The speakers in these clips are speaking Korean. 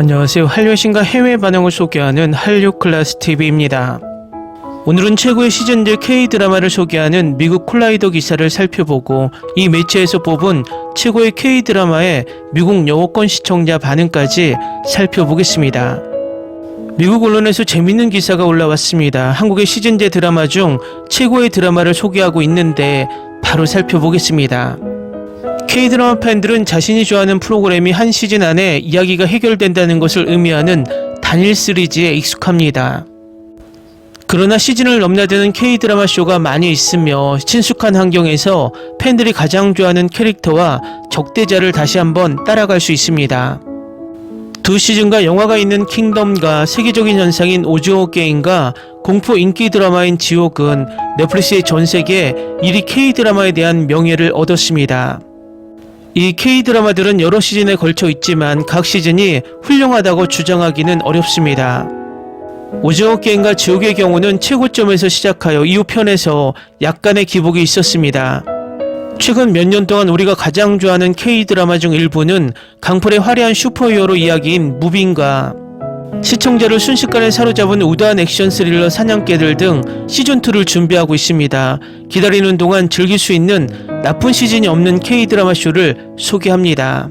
안녕하세요. 한류 신과 해외 반응을 소개하는 한류 클래스 TV입니다. 오늘은 최고의 시즌제 K-드라마를 소개하는 미국 콜라이더 기사를 살펴보고 이 매체에서 뽑은 최고의 K-드라마의 미국 영어권 시청자 반응까지 살펴보겠습니다. 미국 언론에서 재밌는 기사가 올라왔습니다. 한국의 시즌제 드라마 중 최고의 드라마를 소개하고 있는데 바로 살펴보겠습니다. K-드라마 팬들은 자신이 좋아하는 프로그램이 한 시즌 안에 이야기가 해결된다는 것을 의미하는 단일 시리즈에 익숙합니다. 그러나 시즌을 넘나드는 K-드라마 쇼가 많이 있으며 친숙한 환경에서 팬들이 가장 좋아하는 캐릭터와 적대자를 다시 한번 따라갈 수 있습니다. 두 시즌과 영화가 있는 킹덤과 세계적인 현상인 오징어 게임과 공포 인기 드라마인 지옥은 넷플릭스의 전 세계 1위 K-드라마에 대한 명예를 얻었습니다. 이 K-드라마들은 여러 시즌에 걸쳐 있지만 각 시즌이 훌륭하다고 주장하기는 어렵습니다. 오징어 게임과 지옥의 경우는 최고점에서 시작하여 이후 편에서 약간의 기복이 있었습니다. 최근 몇 년 동안 우리가 가장 좋아하는 K-드라마 중 일부는 강풀의 화려한 슈퍼히어로 이야기인 무빙과 시청자를 순식간에 사로잡은 우다한 액션 스릴러 사냥개들 등 시즌2를 준비하고 있습니다. 기다리는 동안 즐길 수 있는 나쁜 시즌이 없는 K-드라마 쇼를 소개합니다.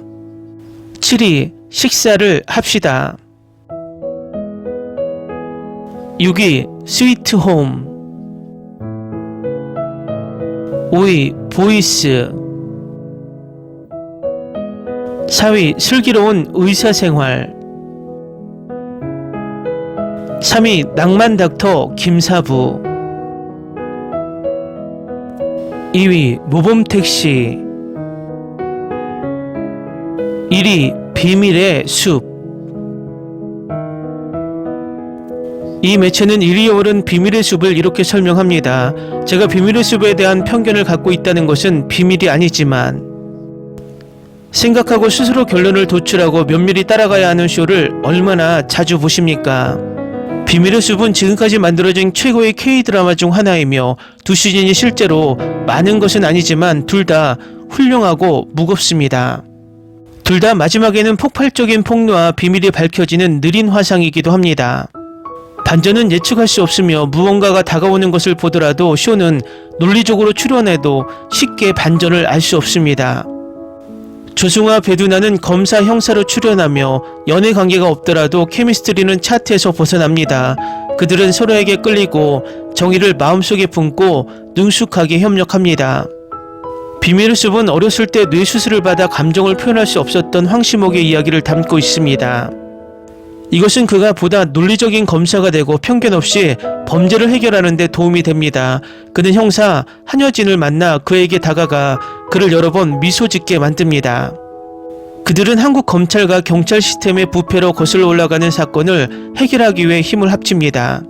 7위 식사를 합시다. 6위 스위트 홈. 5위 보이스. 4위 슬기로운 의사생활. 3위 낭만 닥터 김사부. 2위 모범택시. 1위 비밀의 숲. 이 매체는 1위에 오른 비밀의 숲을 이렇게 설명합니다. 제가 비밀의 숲에 대한 편견을 갖고 있다는 것은 비밀이 아니지만 생각하고 스스로 결론을 도출하고 면밀히 따라가야 하는 쇼를 얼마나 자주 보십니까? 비밀의 숲은 지금까지 만들어진 최고의 K-드라마 중 하나이며 두 시즌이 실제로 많은 것은 아니지만 둘 다 훌륭하고 무겁습니다. 둘 다 마지막에는 폭발적인 폭로와 비밀이 밝혀지는 느린 화상이기도 합니다. 반전은 예측할 수 없으며 무언가가 다가오는 것을 보더라도 쇼는 논리적으로 추론해도 쉽게 반전을 알 수 없습니다. 조승우와 배두나는 검사 형사로 출연하며 연애 관계가 없더라도 케미스트리는 차트에서 벗어납니다. 그들은 서로에게 끌리고 정의를 마음속에 품고 능숙하게 협력합니다. 비밀의 숲은 어렸을 때 뇌수술을 받아 감정을 표현할 수 없었던 황시목의 이야기를 담고 있습니다. 이것은 그가 보다 논리적인 검사가 되고 편견 없이 범죄를 해결하는 데 도움이 됩니다. 그는 형사 한여진을 만나 그에게 다가가 그를 여러 번 미소 짓게 만듭니다. 그들은 한국 검찰과 경찰 시스템의 부패로 거슬러 올라가는 사건을 해결하기 위해 힘을 합칩니다.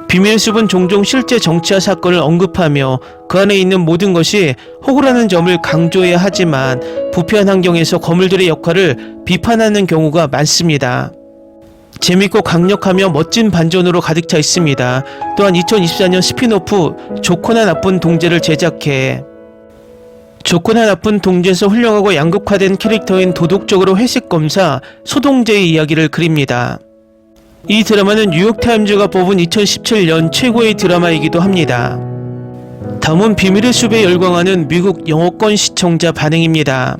비밀의 숲은 종종 실제 정치와 사건을 언급하며 그 안에 있는 모든 것이 호구라는 점을 강조해야 하지만 부패한 환경에서 거물들의 역할을 비판하는 경우가 많습니다. 재밌고 강력하며 멋진 반전으로 가득 차 있습니다. 또한 2024년 스피노프 좋거나 나쁜 동제를 제작해 좋거나 나쁜 동제에서 훌륭하고 양극화된 캐릭터인 도덕적으로 회식 검사 소동제의 이야기를 그립니다. 이 드라마는 뉴욕타임즈가 뽑은 2017년 최고의 드라마이기도 합니다. 다음은 비밀의 숲에 열광하는 미국 영어권 시청자 반응입니다.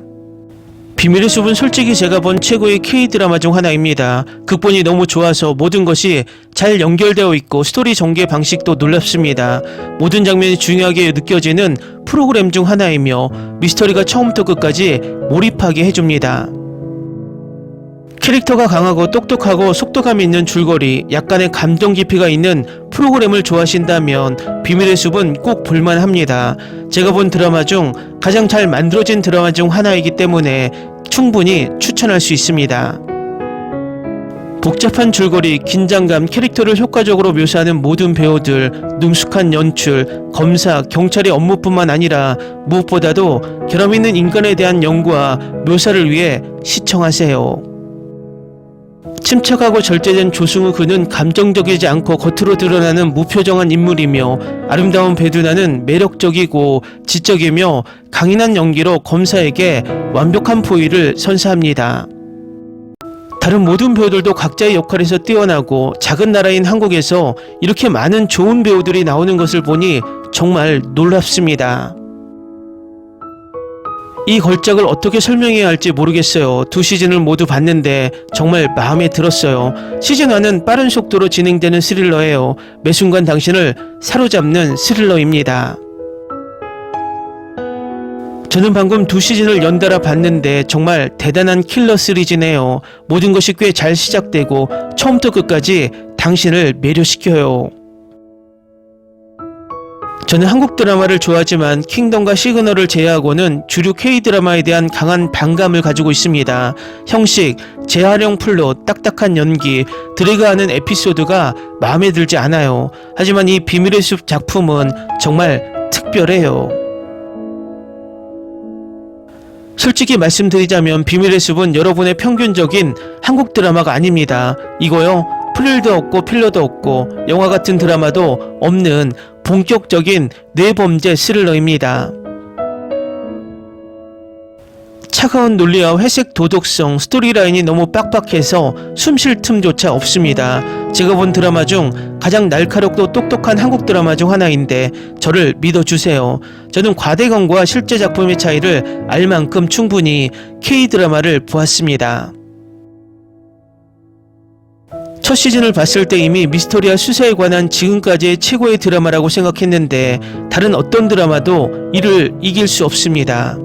비밀의 숲은 솔직히 제가 본 최고의 K-드라마 중 하나입니다. 극본이 너무 좋아서 모든 것이 잘 연결되어 있고 스토리 전개 방식도 놀랍습니다. 모든 장면이 중요하게 느껴지는 프로그램 중 하나이며 미스터리가 처음부터 끝까지 몰입하게 해줍니다. 캐릭터가 강하고 똑똑하고 속도감 있는 줄거리, 약간의 감정 깊이가 있는 프로그램을 좋아하신다면 비밀의 숲은 꼭 볼만합니다. 제가 본 드라마 중 가장 잘 만들어진 드라마 중 하나이기 때문에 충분히 추천할 수 있습니다. 복잡한 줄거리, 긴장감, 캐릭터를 효과적으로 묘사하는 모든 배우들, 능숙한 연출, 검사, 경찰의 업무뿐만 아니라 무엇보다도 결함 있는 인간에 대한 연구와 묘사를 위해 시청하세요. 침착하고 절제된 조승우 그는 감정적이지 않고 겉으로 드러나는 무표정한 인물이며 아름다운 배두나는 매력적이고 지적이며 강인한 연기로 검사에게 완벽한 포위를 선사합니다. 다른 모든 배우들도 각자의 역할에서 뛰어나고 작은 나라인 한국에서 이렇게 많은 좋은 배우들이 나오는 것을 보니 정말 놀랍습니다. 이 걸작을 어떻게 설명해야 할지 모르겠어요. 두 시즌을 모두 봤는데 정말 마음에 들었어요. 시즌 1은 빠른 속도로 진행되는 스릴러예요. 매 순간 당신을 사로잡는 스릴러입니다. 저는 방금 두 시즌을 연달아 봤는데 정말 대단한 킬러 시리즈네요. 모든 것이 꽤 잘 시작되고 처음부터 끝까지 당신을 매료시켜요. 저는 한국 드라마를 좋아하지만 킹덤과 시그널을 제외하고는 주류 K-드라마에 대한 강한 반감을 가지고 있습니다. 형식, 재활용 플롯, 딱딱한 연기, 드래그하는 에피소드가 마음에 들지 않아요. 하지만 이 비밀의 숲 작품은 정말 특별해요. 솔직히 말씀드리자면 비밀의 숲은 여러분의 평균적인 한국 드라마가 아닙니다. 이거요, 프릴도 없고 필러도 없고 영화 같은 드라마도 없는 본격적인 뇌범죄 스릴러입니다. 차가운 논리와 회색 도덕성, 스토리라인이 너무 빡빡해서 숨 쉴 틈조차 없습니다. 제가 본 드라마 중 가장 날카롭고 똑똑한 한국 드라마 중 하나인데 저를 믿어주세요. 저는 과대광고와 실제 작품의 차이를 알 만큼 충분히 K-드라마를 보았습니다. 첫 시즌을 봤을 때 이미 미스터리와 수사에 관한 지금까지의 최고의 드라마라고 생각했는데 다른 어떤 드라마도 이를 이길 수 없습니다.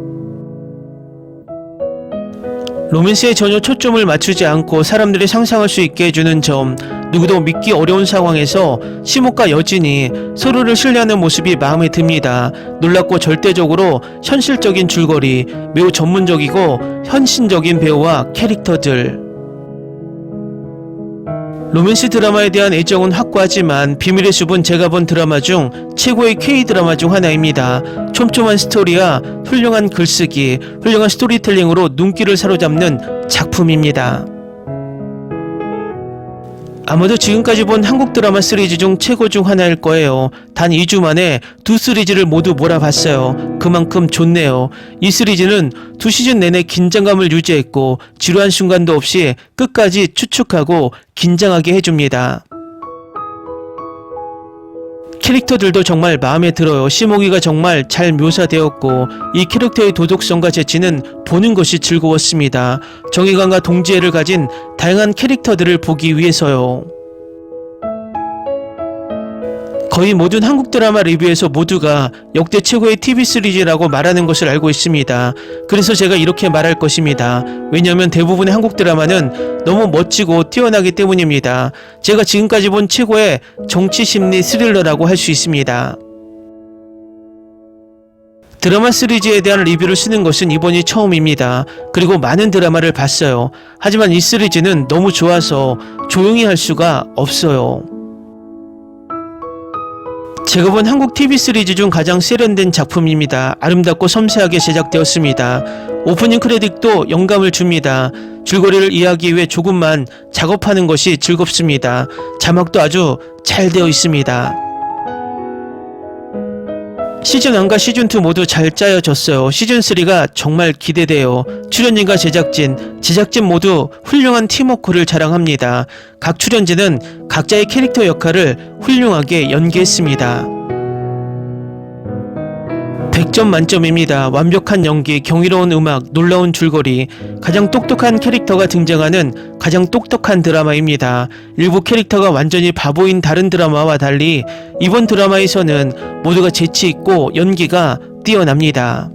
로맨스에 전혀 초점을 맞추지 않고 사람들이 상상할 수 있게 해주는 점, 누구도 믿기 어려운 상황에서 심옥과 여진이 서로를 신뢰하는 모습이 마음에 듭니다. 놀랍고 절대적으로 현실적인 줄거리, 매우 전문적이고 헌신적인 배우와 캐릭터들. 로맨스 드라마에 대한 애정은 확고하지만 비밀의 숲은 제가 본 드라마 중 최고의 K-드라마 중 하나입니다. 촘촘한 스토리와 훌륭한 글쓰기, 훌륭한 스토리텔링으로 눈길을 사로잡는 작품입니다. 아마도 지금까지 본 한국 드라마 시리즈 중 최고 중 하나일 거예요. 단 2주 만에 두 시리즈를 모두 몰아봤어요. 그만큼 좋네요. 이 시리즈는 두 시즌 내내 긴장감을 유지했고 지루한 순간도 없이 끝까지 추측하고 긴장하게 해줍니다. 캐릭터들도 정말 마음에 들어요. 시모기가 정말 잘 묘사되었고 이 캐릭터의 도덕성과 재치는 보는 것이 즐거웠습니다. 정의감과 동지애를 가진 다양한 캐릭터들을 보기 위해서요. 거의 모든 한국 드라마 리뷰에서 모두가 역대 최고의 TV 시리즈라고 말하는 것을 알고 있습니다. 그래서 제가 이렇게 말할 것입니다. 왜냐하면 대부분의 한국 드라마는 너무 멋지고 뛰어나기 때문입니다. 제가 지금까지 본 최고의 정치 심리 스릴러라고 할 수 있습니다. 드라마 시리즈에 대한 리뷰를 쓰는 것은 이번이 처음입니다. 그리고 많은 드라마를 봤어요. 하지만 이 시리즈는 너무 좋아서 조용히 할 수가 없어요. 제가 본 한국 TV 시리즈 중 가장 세련된 작품입니다. 아름답고 섬세하게 제작되었습니다. 오프닝 크레딧도 영감을 줍니다. 줄거리를 이해하기 위해 조금만 작업하는 것이 즐겁습니다. 자막도 아주 잘 되어 있습니다. 시즌1과 시즌2 모두 잘 짜여졌어요. 시즌3가 정말 기대돼요. 출연진과 제작진 모두 훌륭한 팀워크를 자랑합니다. 각 출연진은 각자의 캐릭터 역할을 훌륭하게 연기했습니다. 100점 만점입니다. 완벽한 연기, 경이로운 음악, 놀라운 줄거리, 가장 똑똑한 캐릭터가 등장하는 가장 똑똑한 드라마입니다. 일부 캐릭터가 완전히 바보인 다른 드라마와 달리 이번 드라마에서는 모두가 재치있고 연기가 뛰어납니다.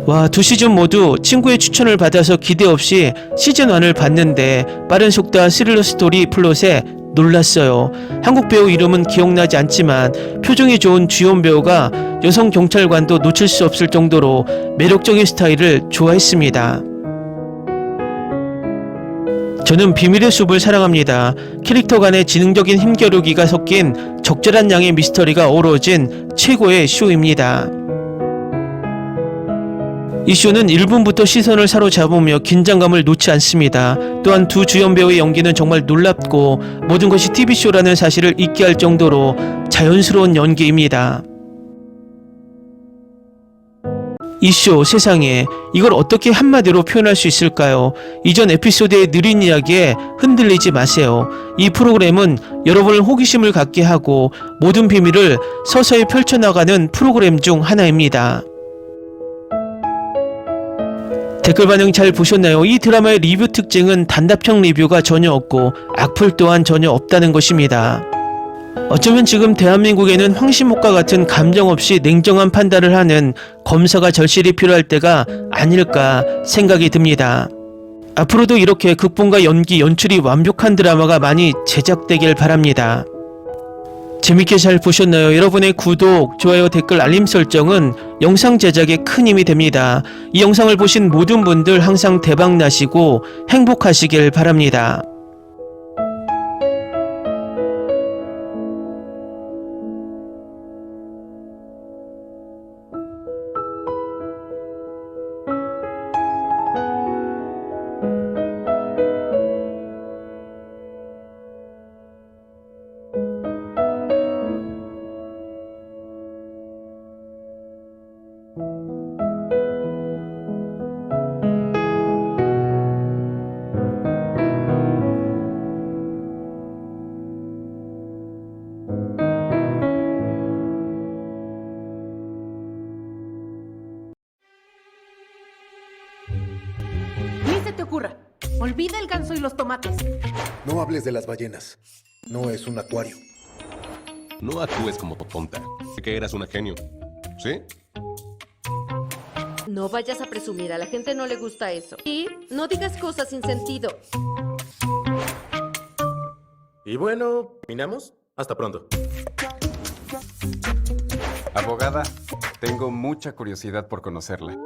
와, 두 시즌 모두 친구의 추천을 받아서 기대 없이 시즌1을 봤는데 빠른 속도와 스릴러 스토리 플롯에 놀랐어요. 한국 배우 이름은 기억나지 않지만 표정이 좋은 주연 배우가 여성 경찰관도 놓칠 수 없을 정도로 매력적인 스타일을 좋아했습니다. 저는 비밀의 숲을 사랑합니다. 캐릭터 간의 지능적인 힘겨루기가 섞인 적절한 양의 미스터리가 어우러진 최고의 쇼입니다. 이 쇼는 1분부터 시선을 사로잡으며 긴장감을 놓지 않습니다. 또한 두 주연 배우의 연기는 정말 놀랍고 모든 것이 TV쇼라는 사실을 잊게 할 정도로 자연스러운 연기입니다. 이쇼 세상에 이걸 어떻게 한마디로 표현할 수 있을까요? 이전 에피소드의 느린 이야기에 흔들리지 마세요. 이 프로그램은 여러분을 호기심을 갖게 하고 모든 비밀을 서서히 펼쳐나가는 프로그램 중 하나입니다. 댓글 반응 잘 보셨나요? 이 드라마의 리뷰 특징은 단답형 리뷰가 전혀 없고 악플 또한 전혀 없다는 것입니다. 어쩌면 지금 대한민국에는 황신목과 같은 감정 없이 냉정한 판단을 하는 검사가 절실히 필요할 때가 아닐까 생각이 듭니다. 앞으로도 이렇게 극본과 연기, 연출이 완벽한 드라마가 많이 제작되길 바랍니다. 재밌게 잘 보셨나요? 여러분의 구독, 좋아요, 댓글, 알림 설정은 영상 제작에 큰 힘이 됩니다. 이 영상을 보신 모든 분들 항상 대박 나시고 행복하시길 바랍니다. Ni se te ocurra. Olvida el ganso y los tomates. No hables de las ballenas. No es un acuario. No actúes como tonta. Sé que eras una genio. ¿Sí? No vayas a presumir, a la gente no le gusta eso. Y no digas cosas sin sentido. Y bueno, ¿terminamos? Hasta pronto. Abogada, tengo mucha curiosidad por conocerla.